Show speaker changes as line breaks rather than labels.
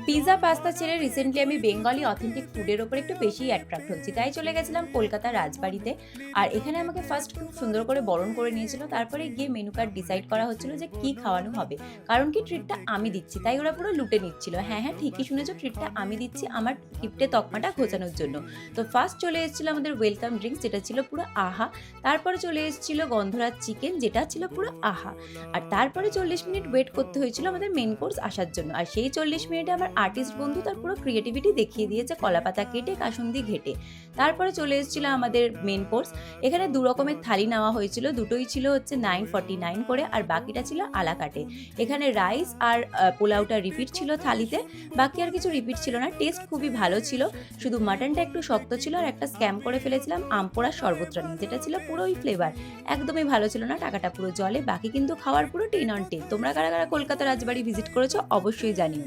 Pizza pasta ছেড়ে recently আমি Bengali authentic ফুডের ওপর একটু বেশি অ্যাট্রাক্ট হচ্ছি, তাই চলে গেছিলাম কলকাতার রাজবাড়িতে। আর এখানে আমাকে ফার্স্ট খুব সুন্দর করে বরণ করে নিয়েছিল, তারপরে গিয়ে মেনু কার্ড ডিসাইড করা হচ্ছিল যে কি খাওয়ানো হবে। কারণ কি ট্রিটটা আমি দিচ্ছি, তাই ওরা পুরো লুটে নিচ্ছিল। হ্যাঁ হ্যাঁ, ঠিকই শুনেছো, ট্রিটটা আমি দিচ্ছি আমার গিফটে তকমাটা ঘোচানোর জন্য। তো ফার্স্ট চলে এসেছিল আমাদের ওয়েলকাম ড্রিঙ্কস, যেটা ছিল পুরো আহা। তারপরে চলে এসেছিল গন্ধরাজ চিকেন, যেটা ছিল পুরো আহা। আর তারপরে 40 মিনিট ওয়েট করতে হয়েছিল আমাদের মেন কোর্স আসার জন্য। আর সেই 40 মিনিটে আমার আর্টিস্ট বন্ধু তার পুরো ক্রিয়েটিভিটি দেখিয়ে দিয়েছে কলাপাতা কেটে কাসুন্দি ঘেটে। তারপরে চলে এসেছিল আমাদের মেন কোর্স। এখানে দু রকমের থালি নেওয়া হয়েছিল, দুটোই ছিল হচ্ছে 949 করে, আর বাকিটা ছিল আলাকাটে। এখানে রাইস আর পোলাওটা রিপিট ছিল থালিতে, বাকি আর কিছু রিপিট ছিল না। টেস্ট খুবই ভালো ছিল, শুধু মাটনটা একটু শক্ত ছিল। আর একটা স্ক্যাম করে ফেলেছিলাম আমপোড়া শরবতরানি, যেটা ছিল পুরোই ফ্লেভার, একদমই ভালো ছিল না, টাকাটা পুরো জলে। বাকি কিন্তু খাওয়ার পুরো 10 on 10। তোমরা কারা কারা কলকাতা রাজবাড়ি ভিজিট করেছো অবশ্যই জানিও।